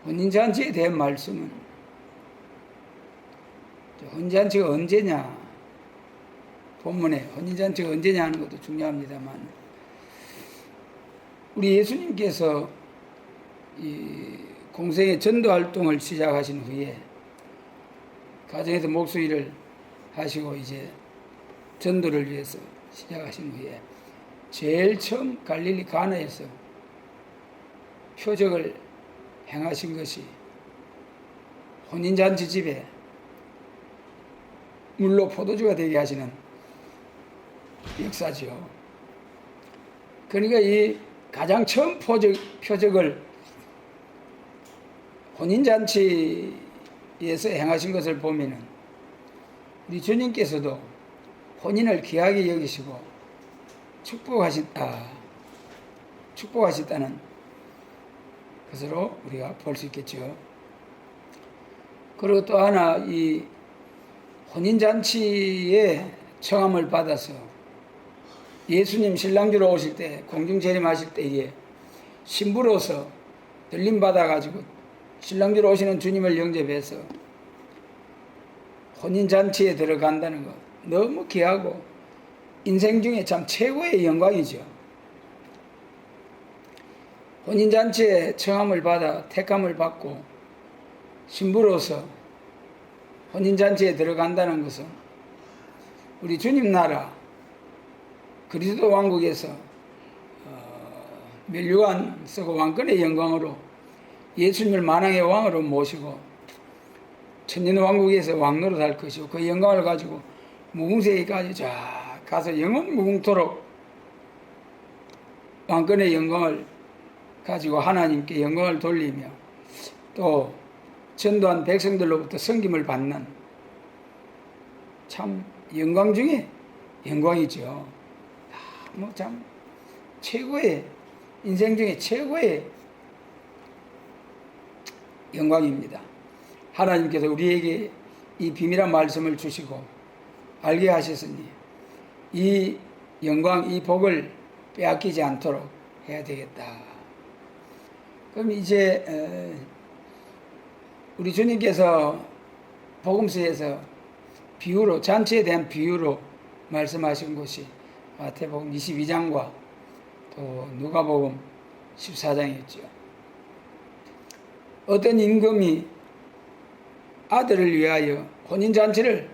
혼인잔치에 대한 말씀은 혼인잔치가 언제냐, 본문에 혼인잔치가 언제냐 하는 것도 중요합니다만, 우리 예수님께서 이 공생의 전도활동을 시작하신 후에 가정에서 목수일을 하시고 이제 전도를 위해서 시작하신 후에 제일 처음 갈릴리 가나에서 표적을 행하신 것이 혼인잔치 집에 물로 포도주가 되게 하시는 역사죠. 그러니까 이 가장 처음 표적을 혼인잔치에서 행하신 것을 보면은 우리 주님께서도 혼인을 귀하게 여기시고 축복하셨다는 것으로 우리가 볼 수 있겠죠. 그리고 또 하나, 이 혼인잔치에 청함을 받아서 예수님 신랑주로 오실 때, 공중재림하실 때에 신부로서 들림 받아가지고 신랑주로 오시는 주님을 영접해서 혼인잔치에 들어간다는 것, 너무 귀하고 인생 중에 참 최고의 영광이죠. 혼인잔치에 청함을 받아 택함을 받고 신부로서 혼인잔치에 들어간다는 것은 우리 주님 나라 그리스도 왕국에서 멸류관 쓰고 왕권의 영광으로 예수님을 만왕의 왕으로 모시고 천년왕국에서 왕노릇 할 것이고, 그 영광을 가지고 무궁세기까지 쫙 가서 영원 무궁토록 왕권의 영광을 가지고 하나님께 영광을 돌리며 또 전도한 백성들로부터 섬김을 받는 참 영광 중에 영광이죠. 참 최고의, 인생 중에 최고의 영광입니다. 하나님께서 우리에게 이 비밀한 말씀을 주시고 알게 하셨으니 이 영광, 이 복을 빼앗기지 않도록 해야 되겠다. 그럼 이제 우리 주님께서 복음서에서 비유로, 잔치에 대한 비유로 말씀하신 것이 마태복음 22장과 또 누가복음 14장이었죠. 어떤 임금이 아들을 위하여 혼인잔치를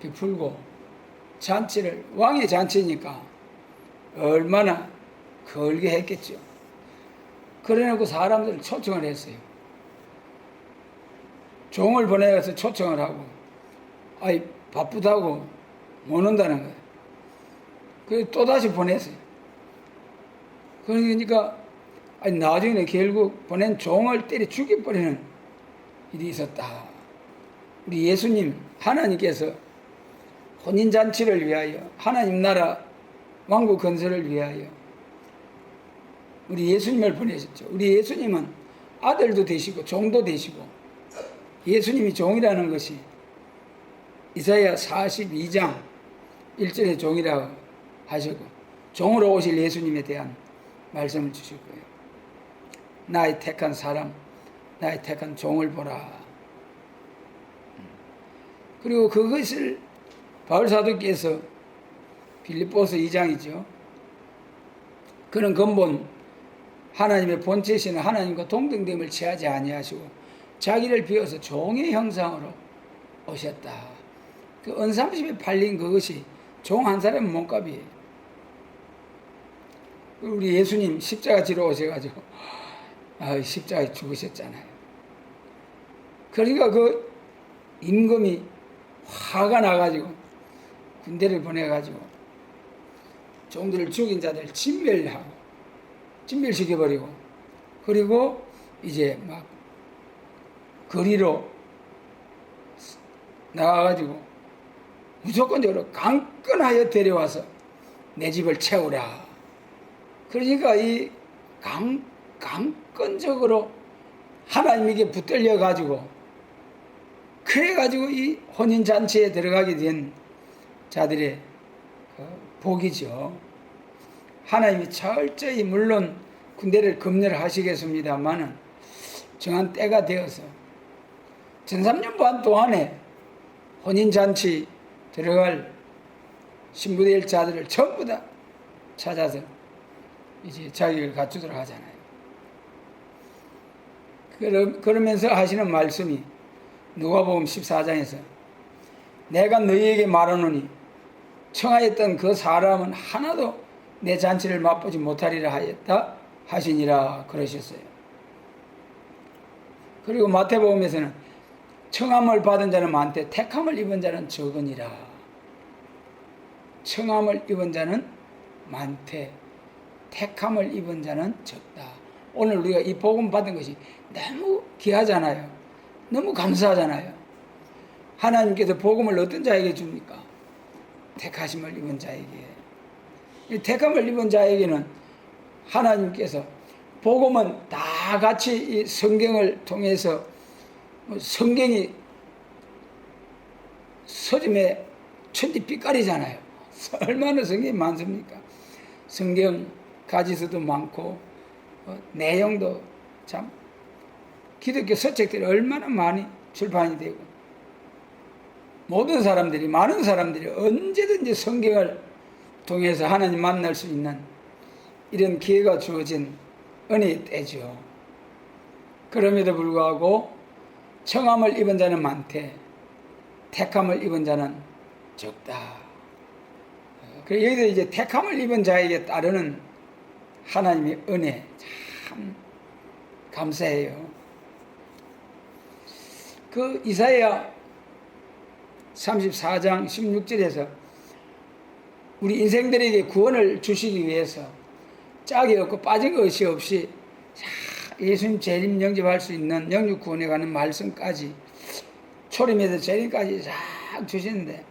베풀고 잔치를, 왕의 잔치니까 얼마나 걸게 했겠죠. 그래놓고 사람들을 초청을 했어요. 종을 보내서 초청을 하고, 아이 바쁘다고 못 온다는 거예요. 그래서 또다시 보냈어요. 그러니까 나중에 결국 보낸 종을 때려 죽여버리는 일이 있었다. 우리 예수님, 하나님께서 혼인잔치를 위하여, 하나님 나라 왕국 건설을 위하여 우리 예수님을 보내셨죠. 우리 예수님은 아들도 되시고 종도 되시고, 예수님이 종이라는 것이 이사야 42장 1절에 종이라고 하시고, 종으로 오실 예수님에 대한 말씀을 주실 거예요. 나의 택한 사람, 나의 택한 종을 보라. 그리고 그것을 바울 사도께서 빌립보서 2장이죠. 그는 근본 하나님의 본체시는 하나님과 동등됨을 취하지 아니하시고 자기를 비워서 종의 형상으로 오셨다. 그 은삼십에 팔린 그것이 종 한 사람의 몸값이에요. 우리 예수님 십자가 지러 오셔가지고 십자가에 죽으셨잖아요. 그러니까 그 임금이 화가 나가지고 군대를 보내가지고 종들을 죽인 자들 진멸시켜버리고, 그리고 이제 막 거리로 나가가지고 무조건적으로 강권하여 데려와서 내 집을 채우라. 그러니까 이 강권적으로 하나님에게 붙들려 가지고, 그래 가지고 이 혼인 잔치에 들어가게 된 자들의 복이죠. 하나님이 철저히 물론 군대를 검열하시겠습니다만은 정한 때가 되어서 전삼년 반 동안에 혼인잔치 들어갈 신부될 자들을 전부 다 찾아서 이제 자격을 갖추도록 하잖아요. 그러면서 하시는 말씀이 누가복음 14장에서 내가 너희에게 말하노니 청하였던 그 사람은 하나도 내 잔치를 맛보지 못하리라 하였다 하시니라 그러셨어요. 그리고 마태복음에서는 청함을 받은 자는 많되 택함을 입은 자는 적으니라. 청함을 입은 자는 많되 택함을 입은 자는 적다. 오늘 우리가 이 복음 받은 것이 너무 귀하잖아요. 너무 감사하잖아요. 하나님께서 복음을 어떤 자에게 줍니까? 택하심을 입은 자에게. 이 택함을 입은 자에게는 하나님께서 복음은 다 같이 이 성경을 통해서 성경이 서점에 천지빛깔이잖아요. 얼마나 성경이 많습니까? 성경 가지수도 많고 내용도 참 기독교 서책들이 얼마나 많이 출판이 되고 모든 사람들이 많은 사람들이 언제든지 성경을 통해서 하나님 만날 수 있는 이런 기회가 주어진 은혜의 때죠. 그럼에도 불구하고 청함을 입은 자는 많되 택함을 입은 자는 적다. 그래서 여기서 이제 택함을 입은 자에게 따르는 하나님의 은혜 참 감사해요. 그 이사야 34장 16절에서 우리 인생들에게 구원을 주시기 위해서 짝이 없고 빠진 것이 없이 예수님 재림 영접할 수 있는 영육 구원에 가는 말씀까지 초림에서 재림까지 쫙 주시는데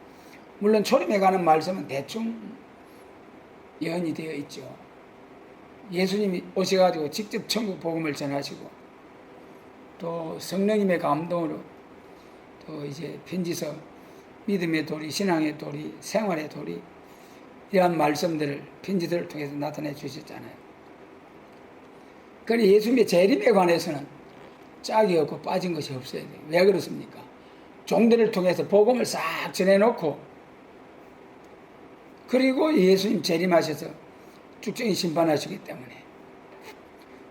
물론 초림에 가는 말씀은 대충 예언이 되어 있죠. 예수님이 오셔가지고 직접 천국 복음을 전하시고 또 성령님의 감동으로 또 이제 편지서 믿음의 도리, 신앙의 도리, 생활의 도리 이러한 말씀들을 편지들을 통해서 나타내 주셨잖아요. 그러니 예수님의 재림에 관해서는 짝이 없고 빠진 것이 없어야 돼요. 왜 그렇습니까? 종들을 통해서 복음을 싹 전해놓고 그리고 예수님 재림하셔서 죽정히 심판하시기 때문에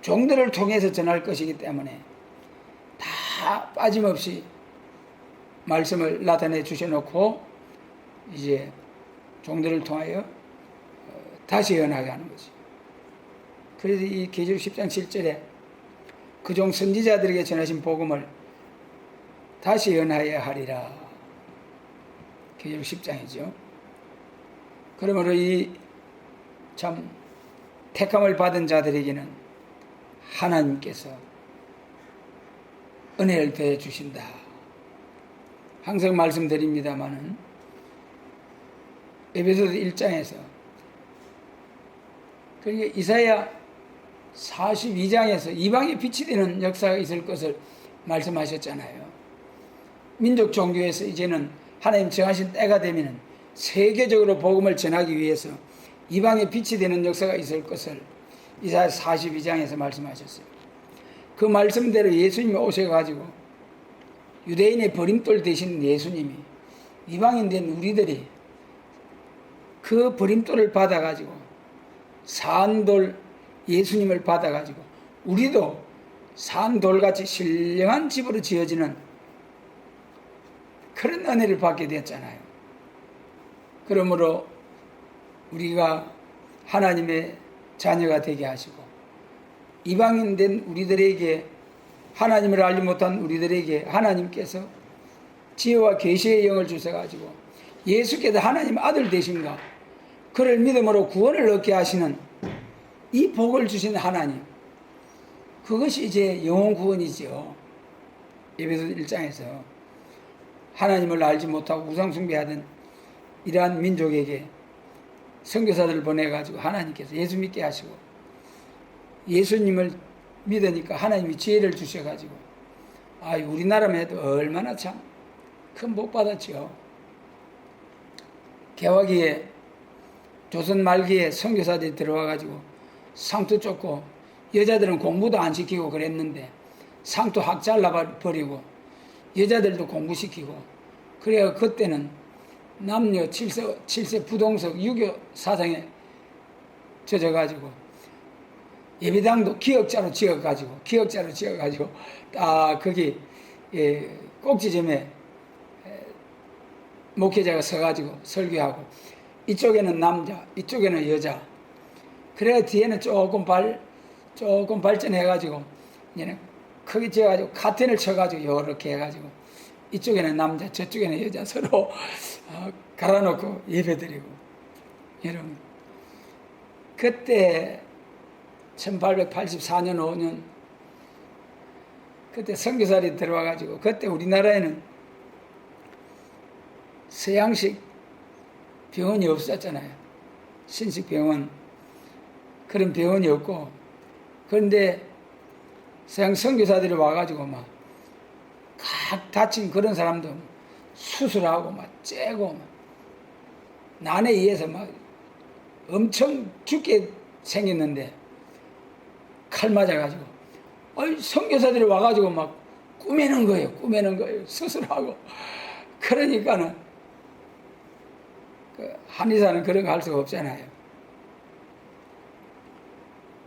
종들을 통해서 전할 것이기 때문에 다 빠짐없이 말씀을 나타내 주셔놓고 이제 종들을 통하여 다시 예언하게 하는 거지. 그래서 이 계시록 10장 7절에 그종 선지자들에게 전하신 복음을 다시 예언하여야 하리라. 계시록 10장이죠. 그러므로 이 참 택함을 받은 자들에게는 하나님께서 은혜를 더해 주신다. 항상 말씀드립니다마는 에베소서 1장에서 그러니까 이사야 42장에서 이방에 빛이 되는 역사가 있을 것을 말씀하셨잖아요. 민족 종교에서 이제는 하나님 정하신 때가 되면 세계적으로 복음을 전하기 위해서 이방에 빛이 되는 역사가 있을 것을 이사야 42장에서 말씀하셨어요. 그 말씀대로 예수님이 오셔가지고 유대인의 버림돌 되신 예수님이 이방인 된 우리들이 그 버림돌을 받아가지고 산돌 예수님을 받아가지고 우리도 산돌같이 신령한 집으로 지어지는 그런 은혜를 받게 되었잖아요. 그러므로 우리가 하나님의 자녀가 되게 하시고 이방인 된 우리들에게 하나님을 알지 못한 우리들에게 하나님께서 지혜와 계시의 영을 주셔가지고 예수께서 하나님 아들 되신가 그를 믿음으로 구원을 얻게 하시는 이 복을 주신 하나님 그것이 이제 영혼 구원이지요. 에베소서 1장에서 하나님을 알지 못하고 우상 숭배하던 이러한 민족에게 선교사들을 보내가지고 하나님께서 예수 믿게 하시고 예수님을 믿으니까 하나님이 지혜를 주셔가지고 우리나라만 해도 얼마나 참 큰 복 받았죠. 개화기에 조선 말기에 선교사들이 들어와가지고 상투 쫓고 여자들은 공부도 안 시키고 그랬는데 상도 확 잘라버리고 여자들도 공부시키고 그래야 그때는 남녀 7세 부동석 유교 사상에 젖어가지고 예배당도 기역자로 지어가지고 딱 거기 꼭지점에 목회자가 서가지고 설교하고 이쪽에는 남자 이쪽에는 여자 그래야 뒤에는 조금 발전해가지고 이제는 크게 지어가지고 카텐을 쳐가지고 이렇게 해가지고 이쪽에는 남자 저쪽에는 여자 서로 갈아놓고 예배드리고 여러분 그때 1884년 5년 그때 선교사들이 들어와가지고 그때 우리나라에는 서양식 병원이 없었잖아요. 신식 병원 그런 병원이 없고 그런데 서양 선교사들이 와가지고 막 각 다친 그런 사람도 수술하고 막 째고 막 난에 의해서 막 엄청 죽게 생겼는데 칼 맞아가지고 선교사들이 와가지고 막 꾸미는 거예요. 수술하고 그러니까는 그 한의사는 그런 거 할 수가 없잖아요.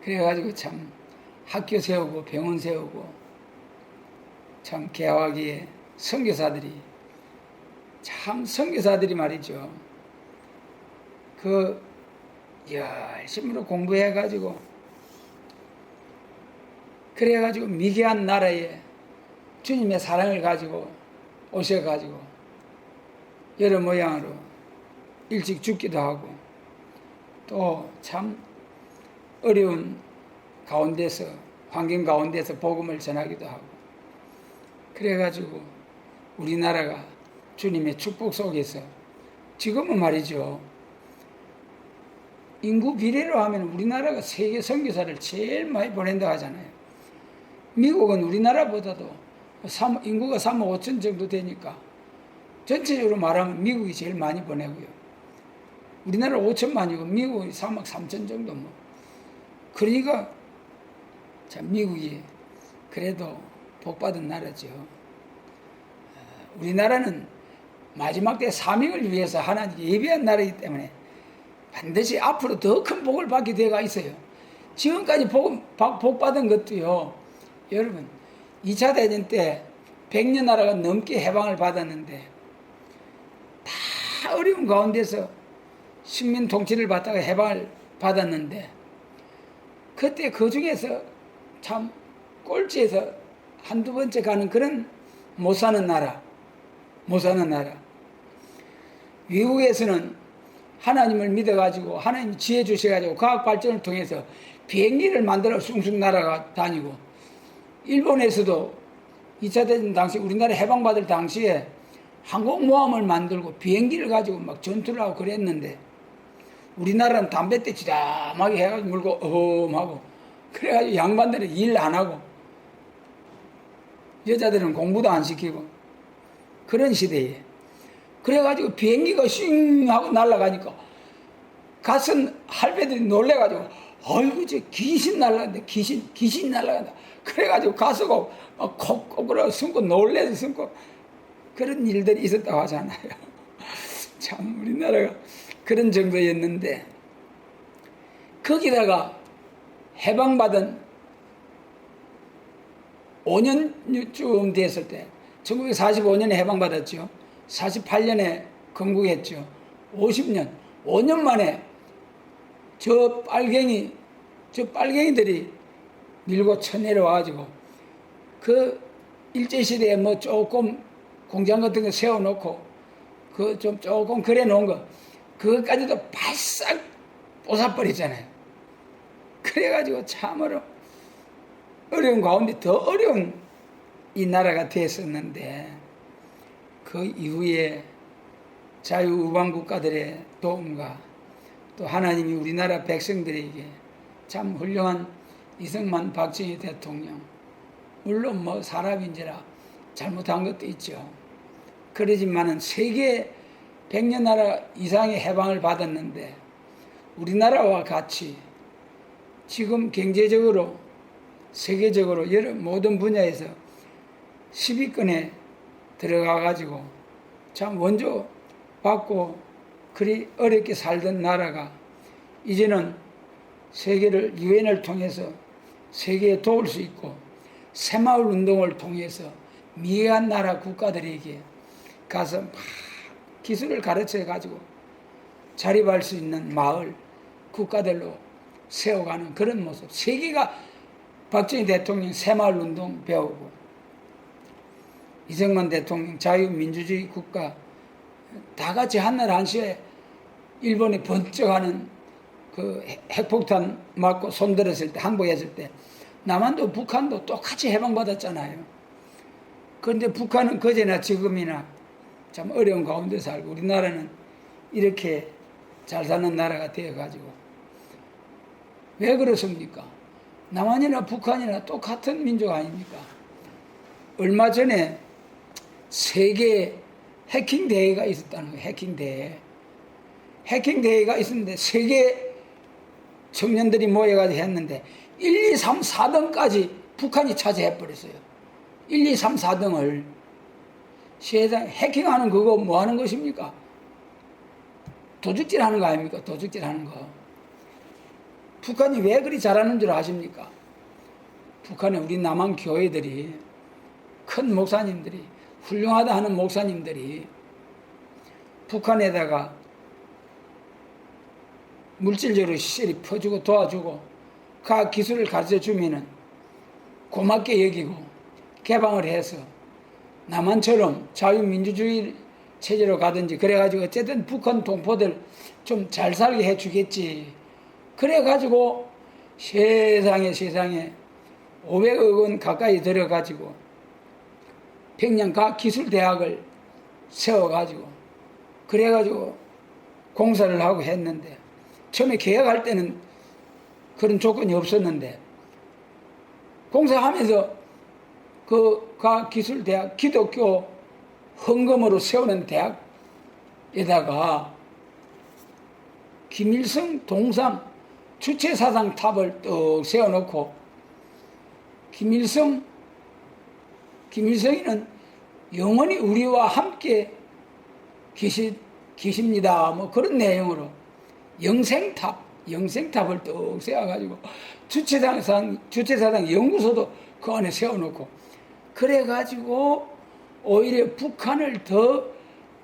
그래가지고 참 학교 세우고 병원 세우고 참 개화기에 선교사들이 말이죠. 그 열심으로 공부해가지고 그래가지고 미개한 나라에 주님의 사랑을 가지고 오셔가지고 여러 모양으로 일찍 죽기도 하고 또 참 어려운 가운데서 환경 가운데서 복음을 전하기도 하고 그래가지고 우리나라가 주님의 축복 속에서 지금은 말이죠. 인구 비례로 하면 우리나라가 세계 선교사를 제일 많이 보낸다 하잖아요. 미국은 우리나라보다도 인구가 3억 5천 정도 되니까 전체적으로 말하면 미국이 제일 많이 보내고요. 우리나라 5천만이고 미국이 3억 3천 정도 뭐. 그러니까 참 미국이 그래도 복받은 나라죠. 우리나라는 마지막 때 사명을 위해서 하나님께 예비한 나라이기 때문에 반드시 앞으로 더 큰 복을 받게 되어가 있어요. 지금까지 복받은 것도요. 여러분 2차 대전 때 100년 나라가 넘게 해방을 받았는데 다 어려운 가운데서 식민 통치를 받다가 해방을 받았는데 그때 그 중에서 참 꼴찌에서 한두 번째 가는 그런 못 사는 나라. 미국에서는 하나님을 믿어가지고 하나님 지혜 주셔가지고 과학 발전을 통해서 비행기를 만들어 숭숭 날아다니고 일본에서도 2차 대전 당시 우리나라 해방받을 당시에 항공모함을 만들고 비행기를 가지고 막 전투를 하고 그랬는데 우리나라는 담뱃대 지담하게 해가지고 물고 어험하고 그래가지고 양반들은 일 안 하고 여자들은 공부도 안 시키고 그런 시대에 그래가지고 비행기가 싱 하고 날아가니까 갓은 할배들이 놀래가지고 아이고 저 귀신 날아간다 귀신 날아간다 그래가지고 가수고 콕콕 그러고 숨고 놀래서 숨고 그런 일들이 있었다고 하잖아요. 참 우리나라가 그런 정도였는데 거기다가 해방받은 5년쯤 됐을 때 1945년에 해방받았죠. 48년에 건국했죠. 50년 5년 만에 저 빨갱이들이 밀고 쳐내려와가지고 그 일제시대에 뭐 조금 공장 같은 거 세워놓고 그 좀 조금 그래 놓은 거 그것까지도 바싹 뽀사버리잖아요. 그래가지고 참으로 어려운 가운데 더 어려운 이 나라가 됐었는데 그 이후에 자유우방 국가들의 도움과 또 하나님이 우리나라 백성들에게 참 훌륭한 이승만 박정희 대통령 물론 뭐 사람인지라 잘못한 것도 있죠. 그러지만은 세계 100년 나라 이상의 해방을 받았는데 우리나라와 같이 지금 경제적으로 세계적으로 여러 모든 분야에서 10위권에 들어가 가지고 참 원조 받고 그리 어렵게 살던 나라가 이제는 세계를 유엔을 통해서 세계에 도울 수 있고 새마을 운동을 통해서 미개한 나라 국가들에게 가서 막 기술을 가르쳐 가지고 자립할 수 있는 마을 국가들로 세워가는 그런 모습. 세계가 박정희 대통령 새마을 운동 배우고 이승만 대통령 자유민주주의 국가 다 같이 한날 한시에 일본이 번쩍하는 그 핵폭탄 맞고 손들었을 때 항복했을 때 남한도 북한도 똑같이 해방받았잖아요. 그런데 북한은 그제나 지금이나 참 어려운 가운데 살고 우리나라는 이렇게 잘 사는 나라가 되어가지고 왜 그렇습니까? 남한이나 북한이나 똑같은 민족 아닙니까? 얼마 전에 세계 해킹 대회가 있었다는 거예요. 해킹 대회. 해킹 대회가 있었는데 세계 청년들이 모여가지고 했는데 1, 2, 3, 4등까지 북한이 차지해버렸어요. 1, 2, 3, 4등을. 세상 해킹하는 그거 뭐 하는 것입니까? 도둑질 하는 거 아닙니까? 도둑질 하는 거. 북한이 왜 그리 잘하는 줄 아십니까? 북한에 우리 남한 교회들이 큰 목사님들이 훌륭하다 하는 목사님들이 북한에다가 물질적으로 시설이 퍼주고 도와주고 그 기술을 가르쳐 주면은 고맙게 여기고 개방을 해서 남한처럼 자유민주주의 체제로 가든지 그래가지고 어쨌든 북한 동포들 좀 잘 살게 해주겠지. 그래가지고 세상에 500억 원 가까이 들어가지고 평양과 기술대학을 세워가지고 그래가지고 공사를 하고 했는데 처음에 계약할 때는 그런 조건이 없었는데 공사하면서 그 기술대학 기독교 헌금으로 세우는 대학에다가 김일성 동상 주체사상 탑을 떡 세워놓고 김일성이는 영원히 우리와 함께 계십니다. 뭐 그런 내용으로 영생탑을 떡 세워가지고 주체사상 연구소도 그 안에 세워놓고 그래가지고 오히려 북한을 더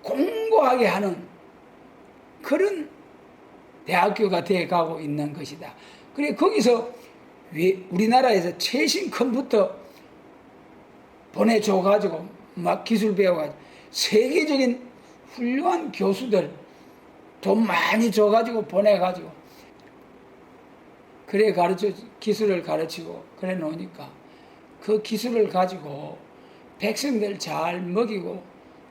공고하게 하는 그런 대학교가 되어가고 있는 것이다. 그래 거기서 우리나라에서 최신 컴퓨터 보내줘가지고 막 기술 배워가지고 세계적인 훌륭한 교수들 돈 많이 줘가지고 보내가지고 그래 기술을 가르치고 그래 놓으니까 그 기술을 가지고 백성들 잘 먹이고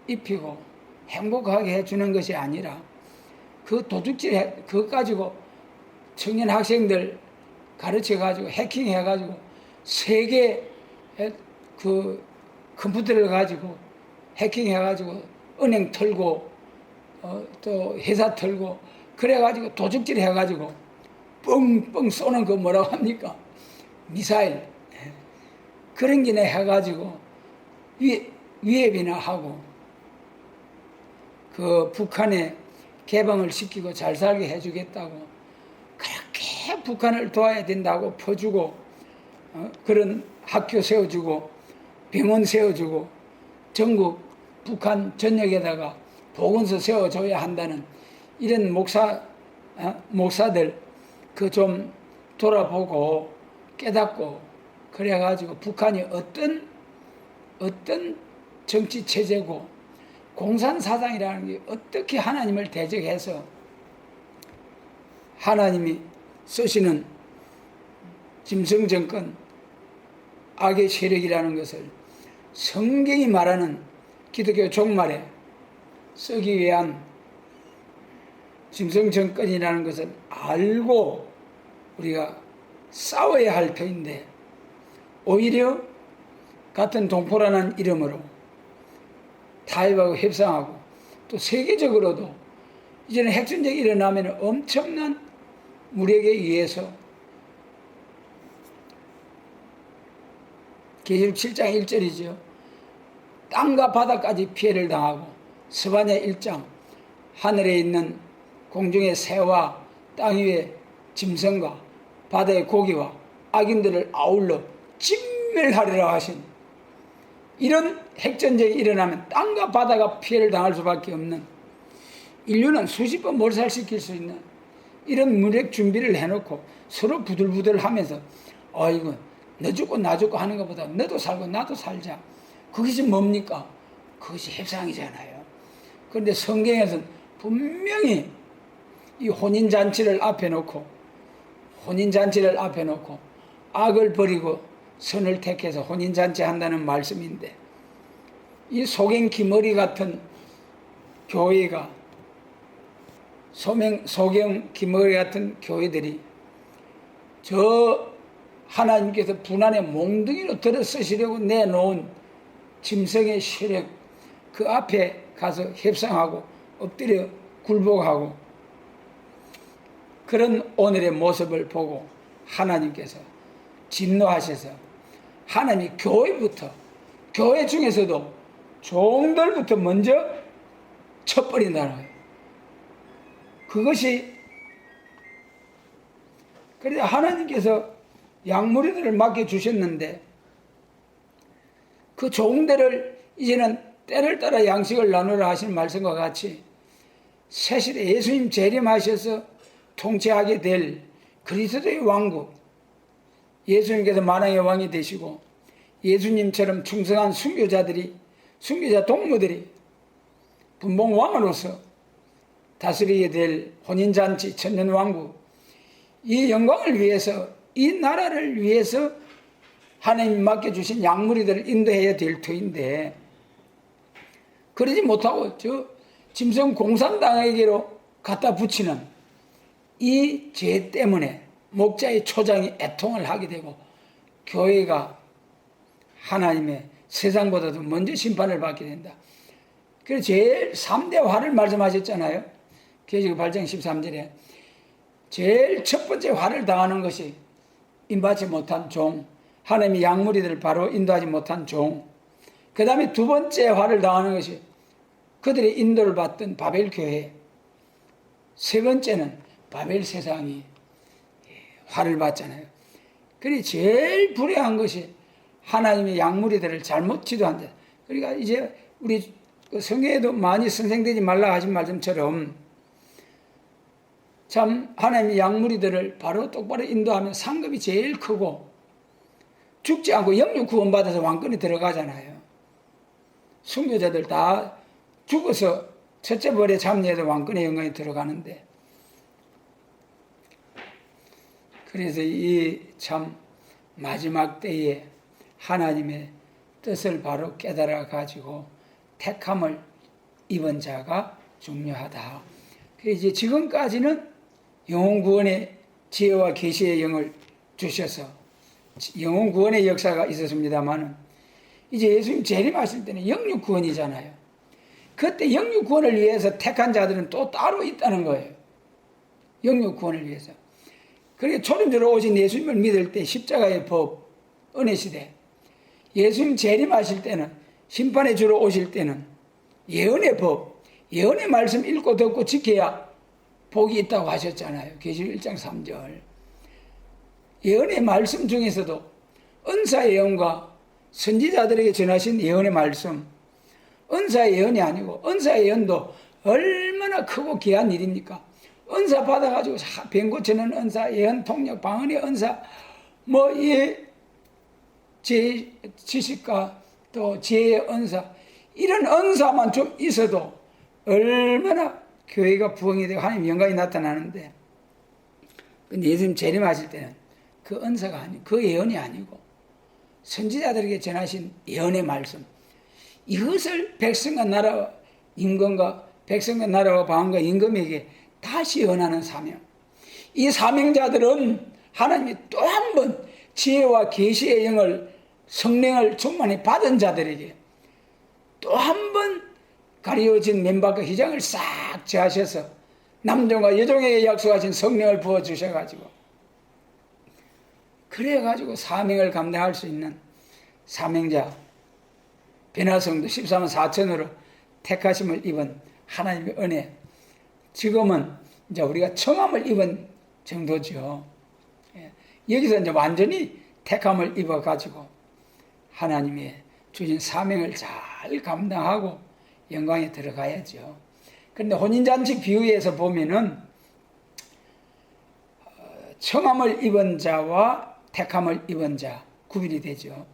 입히고 행복하게 해주는 것이 아니라 그 도둑질 그거 가지고 청년 학생들 가르쳐가지고 해킹해가지고 세계 그 컴퓨터를 가지고 해킹해가지고 은행 털고 또 회사 털고 그래가지고 도둑질 해가지고 뻥뻥 쏘는 거 뭐라고 합니까? 미사일 그런 기내 해가지고 위협이나 하고 그 북한에 개방을 시키고 잘 살게 해주겠다고 그렇게 북한을 도와야 된다고 퍼주고 그런 학교 세워주고 병원 세워주고 전국 북한 전역에다가 보건소 세워줘야 한다는 이런 목사들 그 좀 돌아보고 깨닫고 그래가지고 북한이 어떤 정치 체제고 공산사상이라는 게 어떻게 하나님을 대적해서 하나님이 쓰시는 짐승정권 악의 세력이라는 것을 성경이 말하는 기독교 종말에 쓰기 위한 짐승정권이라는 것을 알고 우리가 싸워야 할 터인데 오히려 같은 동포라는 이름으로 타협하고 협상하고 또 세계적으로도 이제는 핵전쟁이 일어나면 엄청난 무력에 의해서 계시록 7장 1절이죠. 땅과 바다까지 피해를 당하고 스바냐 1장 하늘에 있는 공중의 새와 땅 위의 짐승과 바다의 고기와 악인들을 아울러 진멸하리라 하신 이런 핵전쟁이 일어나면 땅과 바다가 피해를 당할 수밖에 없는 인류는 수십 번 몰살시킬 수 있는 이런 무력 준비를 해놓고 서로 부들부들하면서 아이고 너 죽고 나 죽고 하는 것보다 너도 살고 나도 살자. 그것이 뭡니까? 그것이 협상이잖아요. 그런데 성경에서는 분명히 이 혼인잔치를 앞에 놓고 악을 버리고 선을 택해서 혼인잔치 한다는 말씀인데 이 소경 기머리 같은 교회가 소경 기머리 같은 교회들이 저 하나님께서 분한의 몽둥이로 들어 쓰시려고 내놓은 짐승의 세력 그 앞에 가서 협상하고 엎드려 굴복하고 그런 오늘의 모습을 보고 하나님께서 진노하셔서 하나님이 교회 중에서도 종들부터 먼저 쳐버린다는 거예요. 그것이 그래서 하나님께서 양무리들을 맡겨주셨는데 그 종들을 이제는 때를 따라 양식을 나누라 하신 말씀과 같이 새시대 예수님 재림하셔서 통치하게 될 그리스도의 왕국 예수님께서 만왕의 왕이 되시고 예수님처럼 충성한 순교자 동무들이 분봉왕으로서 다스리게 될 혼인잔치 천년왕국 이 영광을 위해서 이 나라를 위해서 하나님이 맡겨주신 양무리들을 인도해야 될 터인데 그러지 못하고 저 짐승 공산당에게로 갖다 붙이는 이 죄 때문에 목자의 초장이 애통을 하게 되고 교회가 하나님의 세상보다도 먼저 심판을 받게 된다. 그래서 제일 3대 화를 말씀하셨잖아요. 계시록 8장 13절에 제일 첫 번째 화를 당하는 것이 인받지 못한 종, 하나님의 양무리들을 바로 인도하지 못한 종. 그 다음에 두 번째 화를 당하는 것이 그들의 인도를 받던 바벨 교회. 세 번째는 바벨 세상이 화를 받잖아요. 그리고 제일 불행한 것이 하나님의 양무리들을 잘못 지도한다. 그러니까 이제 우리 성경에도 많이 선생되지 말라 하신 말씀처럼 참 하나님의 양무리들을 바로 똑바로 인도하면 상급이 제일 크고 죽지 않고 영육 구원받아서 왕권에 들어가잖아요. 순교자들 다 죽어서 첫째 벌에 참여해서 왕권의 영광에 들어가는데 그래서 이 참 마지막 때에 하나님의 뜻을 바로 깨달아 가지고 택함을 입은 자가 중요하다. 그래서 지금까지는 영혼 구원의 지혜와 계시의 영을 주셔서 영혼 구원의 역사가 있었습니다만 이제 예수님 재림하실 때는 영육 구원이잖아요. 그때 영육 구원을 위해서 택한 자들은 또 따로 있다는 거예요. 영육 구원을 위해서. 그러니까 초림자로 오신 예수님을 믿을 때 십자가의 법, 은혜 시대. 예수님 재림하실 때는 심판의 주로 오실 때는 예언의 법, 예언의 말씀 읽고 듣고 지켜야 복이 있다고 하셨잖아요. 계시록 1장 3절. 예언의 말씀 중에서도 은사 예언과 선지자들에게 전하신 예언의 말씀, 은사 예언이 아니고 은사 예언도 얼마나 크고 귀한 일입니까? 은사 받아가지고 병 고치는 은사, 예언 통역, 방언의 은사, 제 지식과 또 지혜의 은사, 이런 은사만 좀 있어도 얼마나 교회가 부흥이 되고 하나님 영광이 나타나는데, 근데 예수님 재림하실 때는 그 은사가 아니고, 그 예언이 아니고 선지자들에게 전하신 예언의 말씀, 이것을 백성과 나라와 임금과 백성과 나라와 방언과 임금에게 다시 전하는 사명. 이 사명자들은 하나님이 또 한 번 지혜와 계시의 영을 성령을 충만히 받은 자들에게 또 한 번 가려진 맨발과 휘장을 싹 제하셔서 남종과 여종에게 약속하신 성령을 부어주셔가지고 그래가지고 사명을 감당할 수 있는 사명자 변화성도 14만 4천으로 택하심을 입은 하나님의 은혜. 지금은 이제 우리가 청함을 입은 정도죠. 여기서 이제 완전히 택함을 입어가지고 하나님의 주신 사명을 잘 감당하고 영광에 들어가야죠. 그런데 혼인잔치 비유에서 보면은 청함을 입은 자와 택함을 입은 자 구별이 되죠.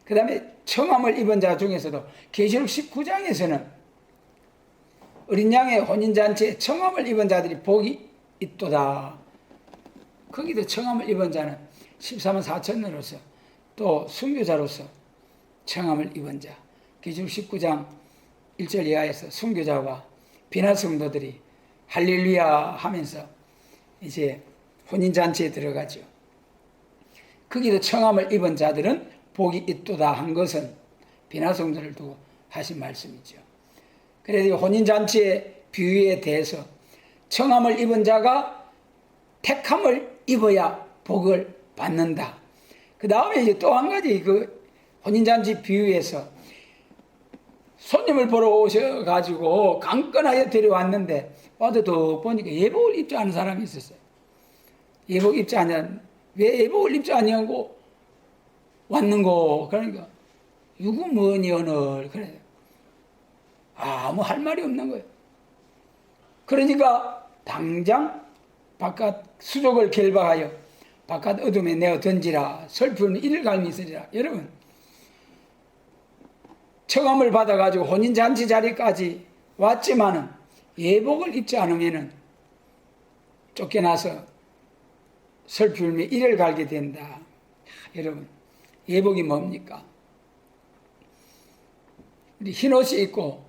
그 다음에 청함을 입은 자 중에서도 계시록 19장에서는 어린 양의 혼인잔치에 청함을 입은 자들이 복이 있도다. 거기도 청함을 입은 자는 14만 4천으로서 또 순교자로서 청함을 입은 자. 계시록 19장 1절 이하에서 순교자와 비나 성도들이 할렐루야 하면서 이제 혼인잔치에 들어가죠. 거기도 청함을 입은 자들은 복이 있도다 한 것은 비나 성도를 두고 하신 말씀이죠. 그래서 혼인잔치의 비유에 대해서 청함을 입은 자가 택함을 입어야 복을 받는다. 그 다음에 이제 또 한 가지 그 혼인잔치 비유에서 손님을 보러 오셔가지고 강건하게 데려왔는데 와도 또 보니까 예복을 입지 않은 사람이 있었어요. 예복 입지 않냐? 왜 예복을 입지 않냐고 왔는고. 그러니까 유구 뭐니 오늘 그래요. 아무 할 말이 없는 거예요. 그러니까 당장 바깥 수족을 결박하여 바깥 어둠에 내어 던지라. 슬픔은 이를 갈미 있으리라. 여러분 청함을 받아가지고 혼인잔치 자리까지 왔지만은 예복을 입지 않으면은 쫓겨나서 슬픔에 이를 갈게 된다. 여러분 예복이 뭡니까? 우리 흰옷이 있고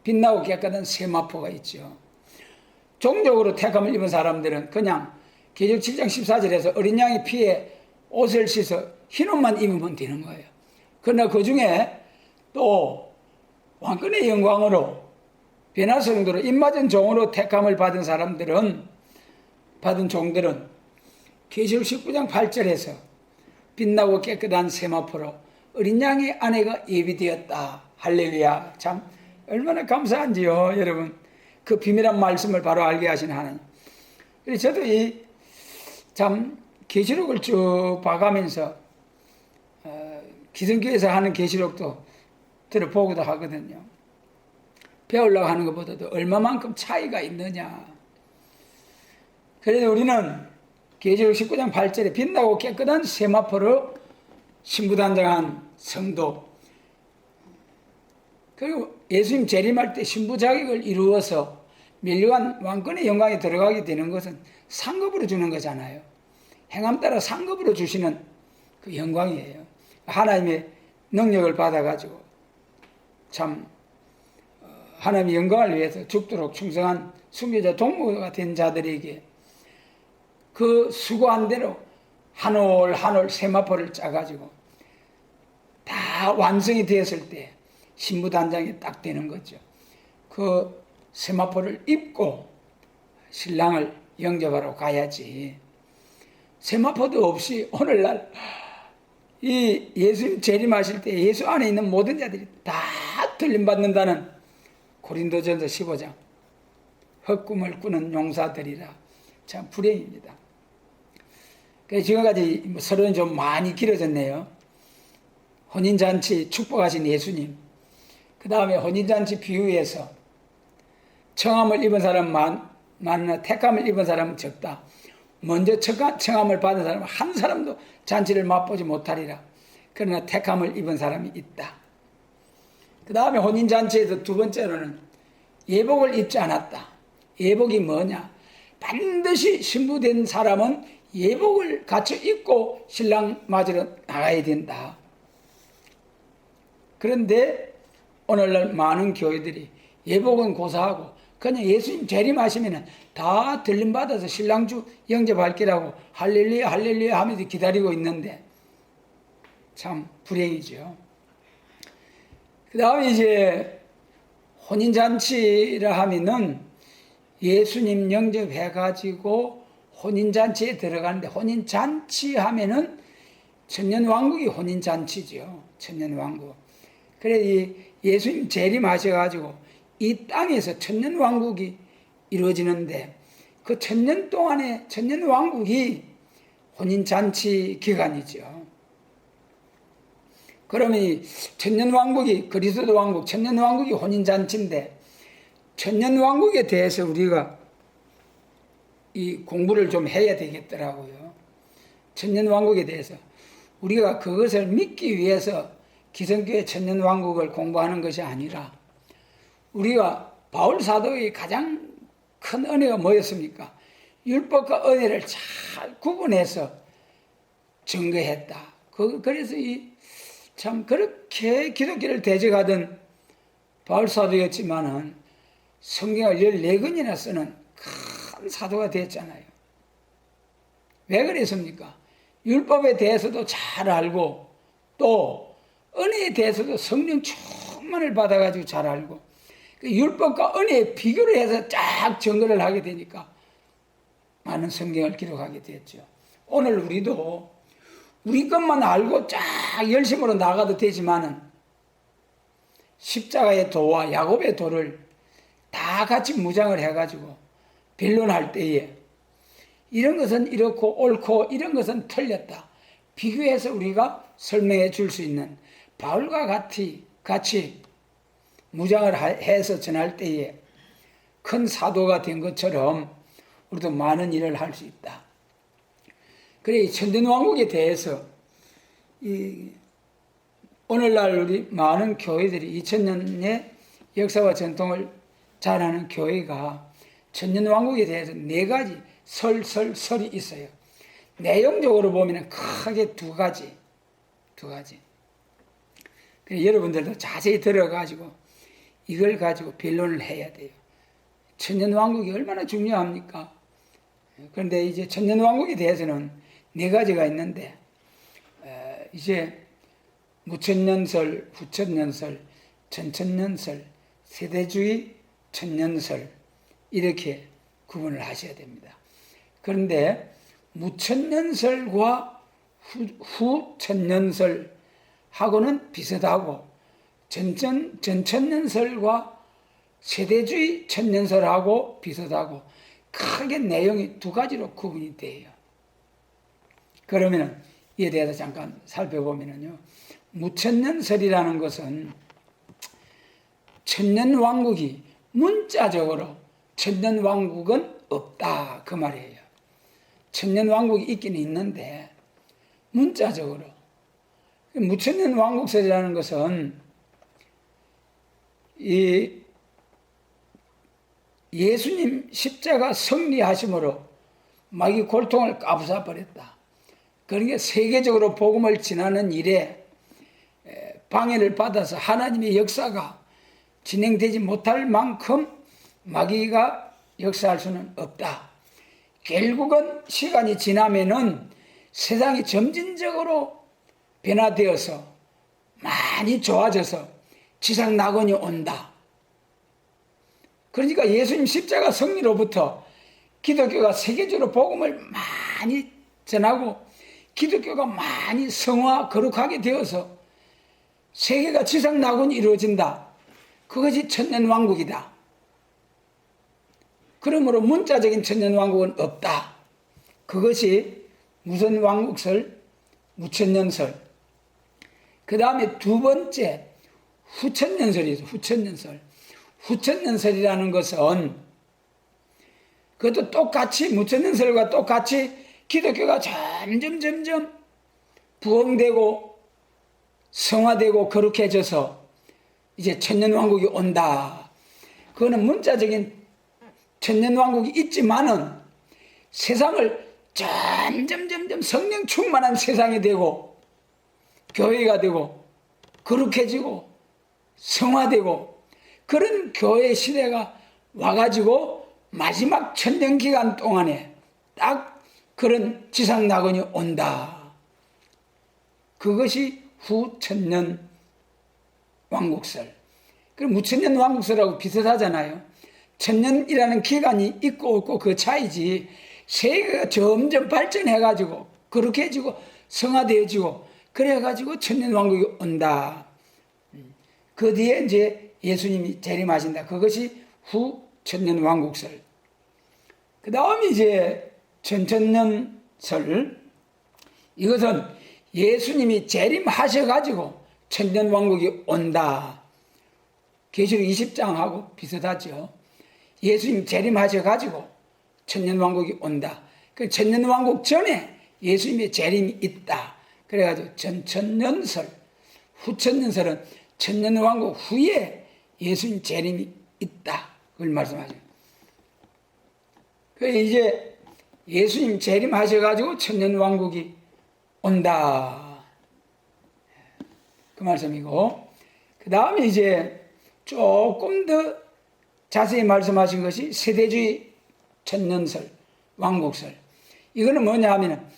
빛나고 깨끗한 세마포가 있죠. 종족으로 택함을 입은 사람들은 그냥 계시록 7장 14절에서 어린 양의 피에 옷을 씻어 흰옷만 입으면 되는 거예요. 그러나 그 중에 또 왕권의 영광으로 변화성도로 입맞은 종으로 택함을 받은 사람들은 받은 종들은 계시록 19장 8절에서 빛나고 깨끗한 세마포로 어린 양의 아내가 예비되었다. 할렐루야. 참 얼마나 감사한지요, 여러분. 그 비밀한 말씀을 바로 알게 하신 하나님. 그래서 저도 이 참 계시록을 쭉 봐가면서 기성교회에서 하는 계시록도 들어보기도 하거든요. 배우려고 하는 것보다도 얼마만큼 차이가 있느냐. 그래서 우리는 계시록 19장 8절에 빛나고 깨끗한 세마포로 신부단장한 성도, 그리고 예수님 재림할 때 신부 자격을 이루어서 멸류관 왕권의 영광에 들어가게 되는 것은 상급으로 주는 거잖아요. 행함 따라 상급으로 주시는 그 영광이에요. 하나님의 능력을 받아가지고 참 하나님의 영광을 위해서 죽도록 충성한 순교자 동무가 된 자들에게 그 수고한 대로 한 올 한 올 세마포를 짜가지고 다 완성이 되었을 때 신부단장이 딱 되는 거죠. 그 세마포를 입고 신랑을 영접하러 가야지. 세마포도 없이 오늘날 이 예수 재림하실 때 예수 안에 있는 모든 자들이 다 들림받는다는 고린도전서 15장 헛꿈을 꾸는 용사들이라. 참 불행입니다. 그래서 지금까지 서론이 좀 많이 길어졌네요. 혼인잔치 축복하신 예수님, 그 다음에 혼인잔치 비유에서 청함을 입은 사람 많으나 택함을 입은 사람은 적다. 먼저 청함을 받은 사람은 한 사람도 잔치를 맛보지 못하리라. 그러나 택함을 입은 사람이 있다. 그 다음에 혼인잔치에서 두 번째로는 예복을 입지 않았다. 예복이 뭐냐? 반드시 신부된 사람은 예복을 갖춰 입고 신랑 맞으러 나가야 된다. 그런데 오늘날 많은 교회들이 예복은 고사하고 그냥 예수님 재림하시면 다 들림받아서 신랑주 영접할 기라고 할렐루야 할렐루야 하면서 기다리고 있는데 참 불행이죠. 그 다음에 이제 혼인잔치라 하면은 예수님 영접해가지고 혼인잔치에 들어가는데 혼인잔치 하면은 천년왕국이 혼인잔치죠. 천년왕국. 그래 이 예수님 재림하셔가지고 이 땅에서 천년왕국이 이루어지는데 그 천년 동안에 천년왕국이 혼인잔치 기간이죠. 그러면 이 천년왕국이 그리스도 왕국, 천년왕국이 혼인잔치인데 천년왕국에 대해서 우리가 이 공부를 좀 해야 되겠더라고요. 천년왕국에 대해서 우리가 그것을 믿기 위해서 기성교회 천년왕국을 공부하는 것이 아니라 우리가 바울 사도의 가장 큰 은혜가 뭐였습니까? 율법과 은혜를 잘 구분해서 증거했다. 그래서 참 그렇게 기독교를 대적하던 바울 사도였지만은 성경을 14권이나 쓰는 큰 사도가 됐잖아요. 왜 그랬습니까? 율법에 대해서도 잘 알고 또 은혜에 대해서도 성령 충만을 받아가지고 잘 알고 율법과 은혜의 비교를 해서 쫙 증거를 하게 되니까 많은 성경을 기록하게 됐죠. 오늘 우리도 우리 것만 알고 쫙 열심으로 나가도 되지만은 십자가의 도와 야곱의 도를 다 같이 무장을 해가지고 변론할 때에 이런 것은 이렇고 옳고 이런 것은 틀렸다. 비교해서 우리가 설명해 줄 수 있는 바울과 같이 무장을 해서 전할 때에 큰 사도가 된 것처럼 우리도 많은 일을 할 수 있다. 그래 이 천년왕국에 대해서 오늘날 우리 많은 교회들이 2000년의 역사와 전통을 잘하는 교회가 천년왕국에 대해서 4가지 설이 있어요. 내용적으로 보면 크게 두 가지. 그래서 여러분들도 자세히 들어가지고 이걸 가지고 변론을 해야 돼요. 천년왕국이 얼마나 중요합니까? 그런데 이제 천년왕국에 대해서는 4가지가 있는데 이제 무천년설, 후천년설, 천천년설, 세대주의, 천년설 이렇게 구분을 하셔야 됩니다. 그런데 무천년설과 후천년설하고는 비슷하고 전천년설과 세대주의 천년설하고 비슷하고 크게 내용이 2가지로 구분이 돼요. 그러면 이에 대해서 잠깐 살펴보면요. 무천년설이라는 것은 천년왕국이 문자적으로 천년왕국은 없다 그 말이에요. 천년왕국이 있긴 있는데 문자적으로 무천년왕국설이라는 것은 이 예수님 십자가 승리하심으로 마귀 골통을 까부숴버렸다. 그러니까 세계적으로 복음을 전하는 일에 방해를 받아서 하나님의 역사가 진행되지 못할 만큼 마귀가 역사할 수는 없다. 결국은 시간이 지나면은 세상이 점진적으로 변화되어서 많이 좋아져서 지상 낙원이 온다. 그러니까 예수님 십자가 승리로부터 기독교가 세계적으로 복음을 많이 전하고 기독교가 많이 성화 거룩하게 되어서 세계가 지상 낙원이 이루어진다. 그것이 천년왕국이다. 그러므로 문자적인 천년왕국은 없다. 그것이 무슨 왕국설, 무천년설. 그 다음에 2번째 후천년설이죠. 후천년설이라는 것은 그것도 똑같이 무천년설과 똑같이 기독교가 점점 부흥되고 성화되고 거룩해져서 이제 천년왕국이 온다. 그거는 문자적인 천년왕국이 있지만은 세상을 점점 성령 충만한 세상이 되고 교회가 되고 거룩해지고 성화되고 그런 교회 시대가 와가지고 마지막 천년기간 동안에 딱 그런 지상 낙원이 온다. 그것이 후천년 왕국설. 그 무천년 왕국설하고 비슷하잖아요. 천년이라는 기간이 있고 없고 그 차이지 세계가 점점 발전해가지고 거룩해지고 성화되어지고 그래가지고 천년왕국이 온다. 그 뒤에 이제 예수님이 재림하신다. 그것이 후 천년왕국설. 그 다음에 이제 천천년설. 이것은 예수님이 재림하셔가지고 천년왕국이 온다. 계시록 20장하고 비슷하죠. 예수님 재림하셔가지고 천년왕국이 온다. 그 천년왕국 전에 예수님의 재림이 있다. 그래가지고 전천년설, 후천년설은 천년왕국 후에 예수님 재림이 있다. 그걸 말씀하죠. 그래서 이제 예수님 재림하셔가지고 천년왕국이 온다. 그 말씀이고, 그 다음에 이제 조금 더 자세히 말씀하신 것이 세대주의 천년설, 왕국설. 이거는 뭐냐 하면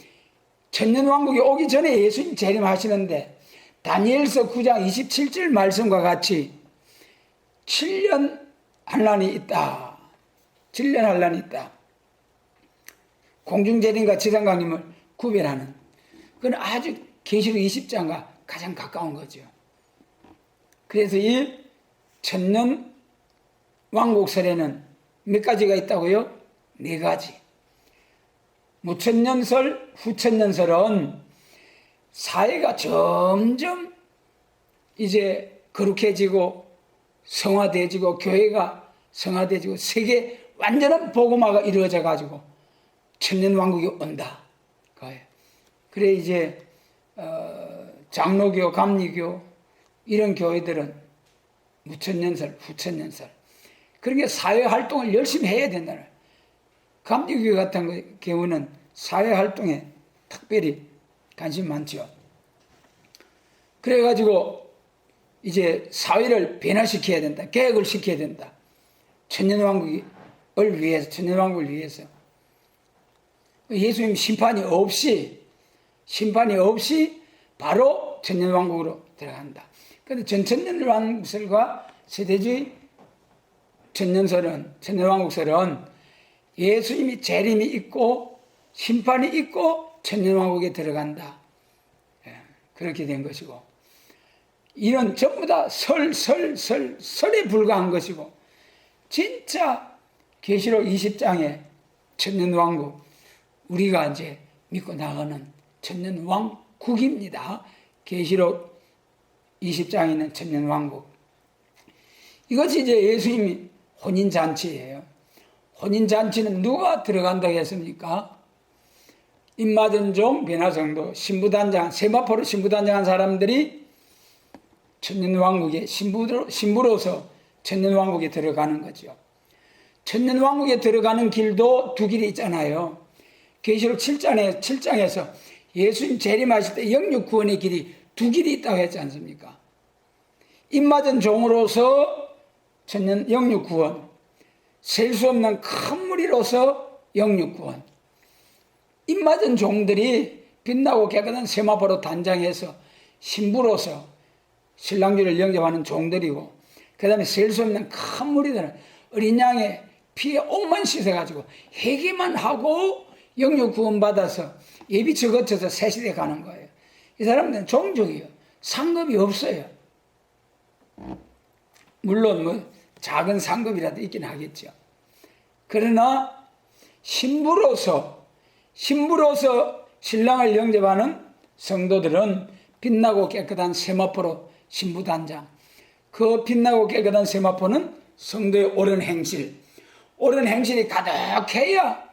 천년왕국이 오기 전에 예수님 재림하시는데 다니엘서 9장 27절 말씀과 같이 7년 환란이 있다. 7년 환란이 있다. 공중재림과 지상강림을 구별하는, 그건 아주 계시록 20장과 가장 가까운 거죠. 그래서 이 천년 왕국설에는 몇 가지가 있다고요? 4가지. 무천년설, 후천년설은 사회가 점점 이제 거룩해지고 성화되어지고 교회가 성화되어지고 세계 완전한 복음화가 이루어져 가지고 천년왕국이 온다. 그래 이제 장로교, 감리교 이런 교회들은 무천년설, 후천년설 그런 게 사회활동을 열심히 해야 된다는. 감리교 같은 경우는 사회활동에 특별히 관심 많죠. 그래가지고 이제 사회를 변화시켜야 된다. 개혁을 시켜야 된다. 천년왕국을 위해서, 천년왕국을 위해서. 예수님 심판이 없이 바로 천년왕국으로 들어간다. 그런데 전천년왕국설과 세대주의 천년왕국설은 예수님이 재림이 있고 심판이 있고 천년왕국에 들어간다. 그렇게 된 것이고, 이런 전부 다 설에 불과한 것이고, 진짜 계시록 20장의 천년왕국, 우리가 이제 믿고 나가는 천년왕국입니다. 계시록 20장에 있는 천년왕국. 이것이 이제 예수님이 혼인잔치예요. 혼인잔치는 누가 들어간다고 했습니까? 입맞은 종, 변화성도, 신부단장, 세마포로 신부단장한 사람들이 천년왕국에 신부로서 천년왕국에 들어가는 거죠. 천년왕국에 들어가는 길도 두 길이 있잖아요. 계시록 7장에서 예수님 재림하실 때 영육 구원의 길이 두 길이 있다고 했지 않습니까? 입맞은 종으로서 천년 영육 구원, 셀 수 없는 큰 무리로서 영육 구원. 입맞은 종들이 빛나고 깨끗한 세마포로 단장해서 신부로서 신랑주를 영접하는 종들이고, 그 다음에 셀 수 없는 큰 무리들은 어린 양의 피에 옷만 씻어가지고 회개만 하고 영육 구원 받아서 예비처 거쳐서 새 시대에 가는 거예요. 이 사람들은 종족이요. 상급이 없어요. 물론 뭐 작은 상급이라도 있긴 하겠죠. 그러나 신부로서 신랑을 영접하는 성도들은 빛나고 깨끗한 세마포로 신부단장. 그 빛나고 깨끗한 세마포는 성도의 옳은 행실이 가득해야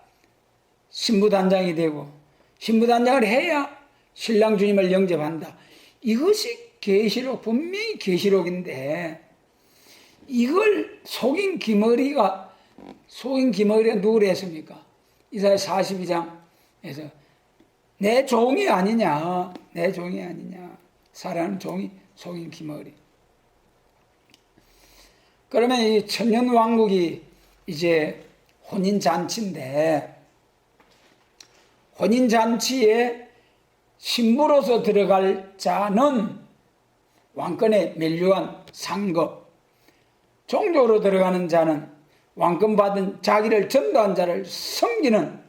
신부단장이 되고, 신부단장을 해야 신랑 주님을 영접한다. 이것이 계시록, 분명히 계시록인데, 이걸 속인 기머리가 누구를 했습니까? 이사야 42장에서 내 종이 아니냐, 사랑하는 종이 속인 기머리. 그러면 이 천년왕국이 이제 혼인잔치인데, 혼인잔치에 신부로서 들어갈 자는 왕권에 멸류관 상급, 종족으로 들어가는 자는 왕권 받은 자기를 전도한 자를 섬기는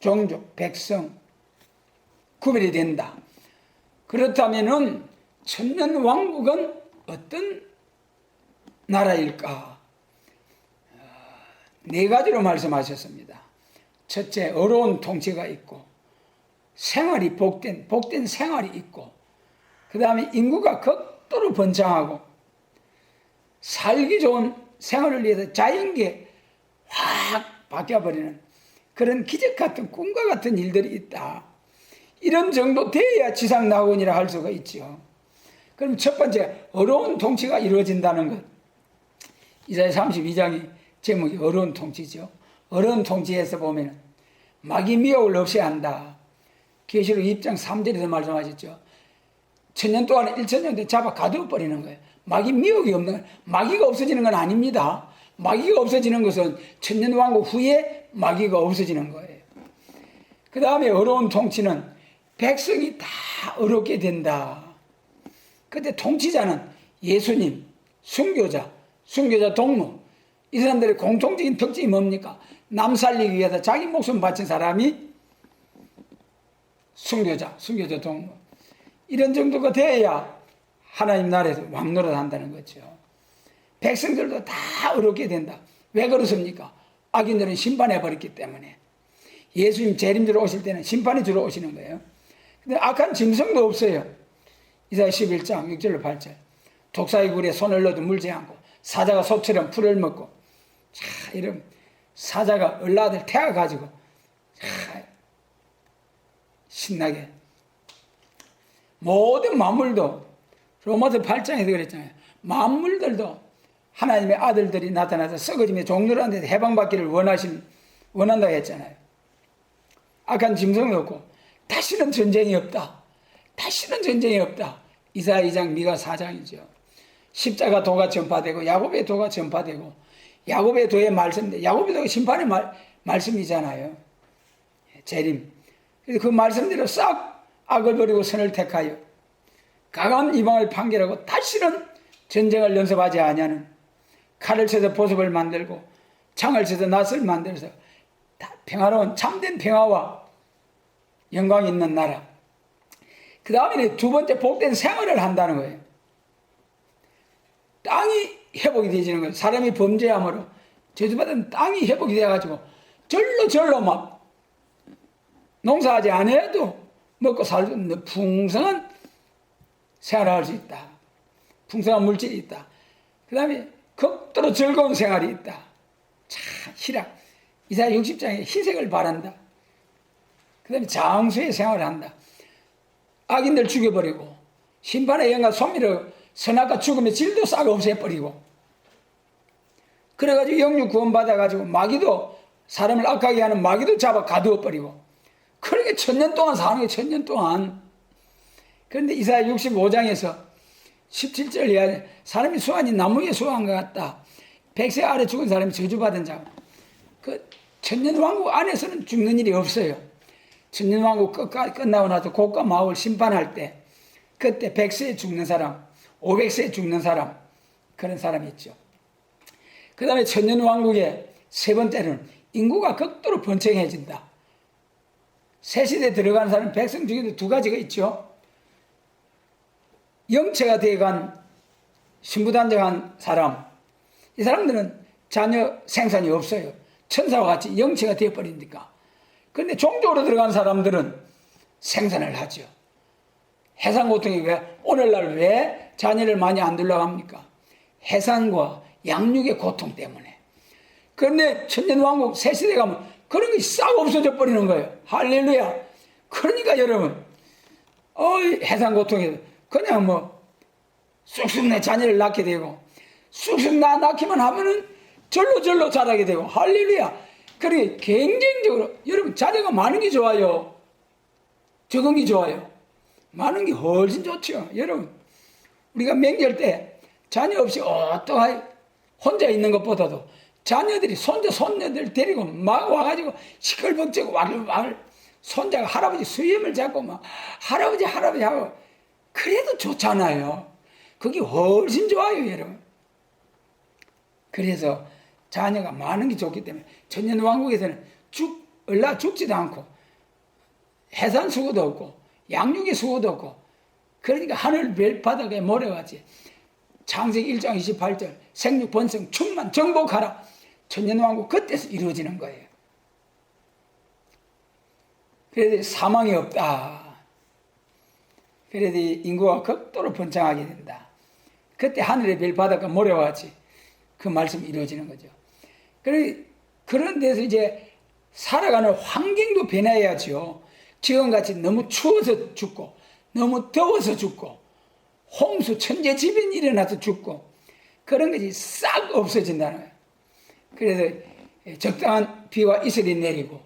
종족, 백성, 구별이 된다. 그렇다면은 천년왕국은 어떤 나라일까? 네 가지로 말씀하셨습니다. 첫째, 어려운 통치가 있고, 생활이 복된 생활이 있고, 그 다음에 인구가 극도로 번창하고, 살기 좋은 생활을 위해서 자연계 확 바뀌어버리는 그런 기적 같은 꿈과 같은 일들이 있다. 이런 정도 돼야 지상낙원이라 할 수가 있죠. 그럼 첫 번째, 어려운 통치가 이루어진다는 것. 이사야 32장이 제목이 어려운 통치죠. 어려운 통치에서 보면 마귀 미혹을 없애야 한다. 계시록 2장 3절에서 말씀하셨죠. 1000년 동안 1000년 잡아 가두어버리는 거예요. 마귀 미혹이 없는 거예요. 마귀가 없어지는 건 아닙니다. 마귀가 없어지는 것은 천년왕국 후에 마귀가 없어지는 거예요. 그 다음에 어려운 통치는 백성이 다 어렵게 된다. 그때 통치자는 예수님, 순교자 동무, 이 사람들의 공통적인 특징이 뭡니까? 남 살리기 위해서 자기 목숨 바친 사람이 순교자 동무. 이런 정도가 돼야 하나님 나라에서 왕노릇 한다는 거죠. 백성들도 다 어렵게 된다. 왜 그렇습니까? 악인들은 심판해버렸기 때문에. 예수님 재림주로 오실 때는 심판이 주로 오시는 거예요. 근데 악한 짐승도 없어요. 이사야 11장 6절로 8절. 독사의 굴에 손을 넣어도 물지 않고, 사자가 소처럼 풀을 먹고, 이런 사자가 얼라들 태워가지고 신나게 모든 만물도, 로마서 8장에서 그랬잖아요. 만물들도 하나님의 아들들이 나타나서 썩어짐의 종로라는 데서 해방받기를 원한다고 했잖아요. 악한 짐승이 없고 다시는 전쟁이 없다. 이사야 2장 미가 4장이죠. 십자가 도가 전파되고 야곱의 도가 전파되고, 야곱의 도의 말씀인데 야곱의 도가 심판의 말씀이잖아요. 재림. 그래서 그 말씀대로 싹 악을 버리고 선을 택하여 강한 이방을 판결하고 다시는 전쟁을 연습하지 아니하는, 칼을 쳐서 보습을 만들고 창을 쳐서 낫을 만들어서 평화로운 참된 평화와 영광이 있는 나라. 그 다음에 두 번째, 복된 생활을 한다는 거예요. 땅이 회복이 되지는 거예요. 사람이 범죄함으로 저주받은 땅이 회복이 돼가지고 절로 막 농사하지 않아도 먹고 살 수 있는 풍성한 생활을 할 수 있다. 풍성한 물질이 있다. 그 다음에 극도로 즐거운 생활이 있다. 참 희락. 이사야 60장에 희색을 바란다. 그 다음에 장수의 생활을 한다. 악인들 죽여버리고, 심판의 영과 소미로 선악과 죽음의 질도 싹 없애버리고, 그래가지고 영육 구원 받아가지고 마귀도, 사람을 악하게 하는 마귀도 잡아 가두어버리고, 그러게 1000년 동안 사는 게 1000년 동안. 그런데 이사야 65장에서 17절 이하에 사람이 수완이 나무에 수완한 것 같다. 100세 아래 죽은 사람이 저주받은 자. 그 천년왕국 안에서는 죽는 일이 없어요. 천년왕국 끝나고 나서 고가 마을 심판할 때, 그때 100세에 죽는 사람, 500세에 죽는 사람, 그런 사람이 있죠. 그 다음에 천년왕국의 세 번째는 인구가 극도로 번창해진다. 새 시대에 들어가는 사람, 백성 중에도 두 가지가 있죠. 영체가 되어간 신부단장한 사람, 이 사람들은 자녀 생산이 없어요. 천사와 같이 영체가 되어버리니까. 그런데 종족으로 들어간 사람들은 생산을 하죠. 해산고통이 왜, 오늘날 왜 자녀를 많이 안 둘러고 합니까? 해산과 양육의 고통 때문에. 그런데 천년왕국 새시대 가면 그런 것이 싹 없어져 버리는 거예요. 할렐루야. 그러니까 여러분, 해산고통에 그냥 쑥쑥 내 자녀를 낳게 되고, 쑥쑥 낳기만 하면은 절로 자라게 되고, 할렐루야. 그러니 경쟁적으로, 여러분, 자녀가 많은 게 좋아요? 적은 게 좋아요? 많은 게 훨씬 좋죠. 여러분, 우리가 명절 때 자녀 없이 어떠하이 혼자 있는 것보다도 자녀들이, 손녀들 데리고 막 와가지고 시끌벅적 와글 손자가 할아버지 수염을 잡고 막 할아버지 하고, 그래도 좋잖아요. 그게 훨씬 좋아요, 여러분. 그래서 자녀가 많은 게 좋기 때문에 천년왕국에서는 얼라 죽지도 않고 해산수고도 없고 양육의 수고도 없고, 그러니까 하늘 별바닥에 모래같이 창세기 1장 28절 생육 번성 충만 정복하라. 천년왕국 그때서 이루어지는 거예요. 그래도 사망이 없다. 그래도 인구가 극도로 번창하게 된다. 그때 하늘의 별바닥과 모래와 같이 그 말씀이 이루어지는 거죠. 그런 데서 이제 살아가는 환경도 변해야죠. 지금같이 너무 추워서 죽고 너무 더워서 죽고 홍수 천재지변이 일어나서 죽고 그런 것이 싹 없어진다는 거예요. 그래서 적당한 비와 이슬이 내리고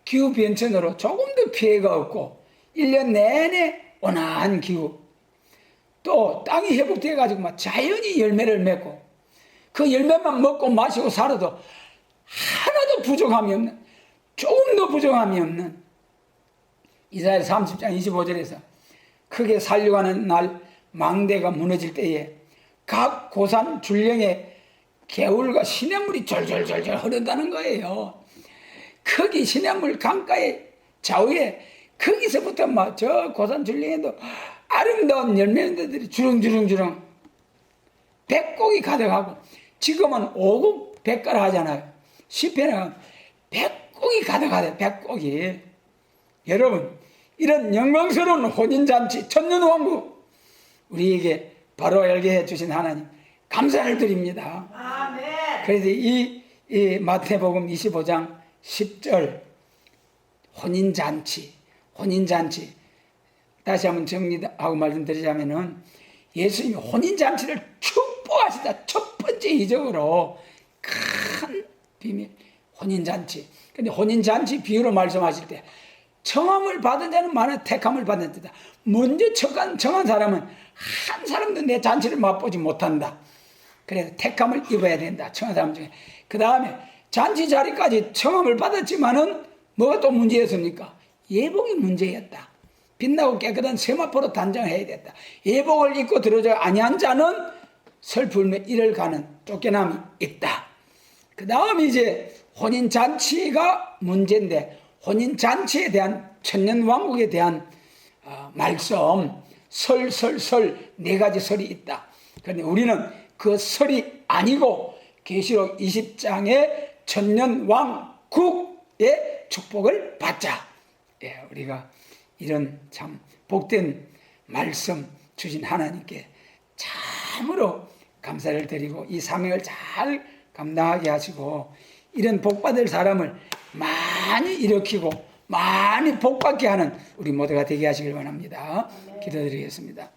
기후변천으로 조금도 피해가 없고 1년 내내 온화한 기후, 또 땅이 회복되어 가지고 막 자연이 열매를 맺고 그 열매만 먹고 마시고 살아도 하나도 부족함이 없는, 조금도 부족함이 없는, 이사야 30장 25절에서 크게 살려가는 날 망대가 무너질 때에 각 고산 줄령에 개울과 시냇물이 졸졸졸졸 흐른다는 거예요. 거기 시냇물 강가에 좌우에 거기서부터 막 저 고산 줄령에도 아름다운 열매들이 주렁주렁주렁 백곡이 가득하고, 지금은 오곡 백가라 하잖아요. 시편에는 백곡이 가득하대. 백곡이. 여러분, 이런 영광스러운 혼인잔치 천년왕국 우리에게 바로 알게 해주신 하나님 감사를 드립니다. 아멘. 그래서 이 마태복음 25장 10절 혼인잔치 다시 한번 정리하고 말씀드리자면은 예수님이 혼인잔치를 축복하시다. 첫 번째 이적으로 큰 비밀 혼인잔치. 근데 혼인잔치 비유로 말씀하실 때 청함을 받은 자는 많아 택함을 받는 자다. 먼저 청한 사람은 한 사람도 내 잔치를 맛보지 못한다. 그래서 택함을 입어야 된다. 청한 사람 중에. 그 다음에 잔치 자리까지 청함을 받았지만은 뭐가 또 문제였습니까? 예복이 문제였다. 빛나고 깨끗한 세마포로 단장해야 됐다. 예복을 입고 들어져 아니한 자는 설불매 이를 가는 쫓겨남이 있다. 그 다음에 이제 혼인잔치가 문제인데, 혼인잔치에 대한 천년왕국에 대한 말씀 설 네 가지 설이 있다. 그런데 우리는 그 설이 아니고 계시록 20장의 천년왕국의 축복을 받자. 예, 우리가 이런 참 복된 말씀 주신 하나님께 참으로 감사를 드리고 이 사명을 잘 감당하게 하시고 이런 복받을 사람을 많이 일으키고 많이 복받게 하는 우리 모두가 되게 하시길 바랍니다. 기도드리겠습니다.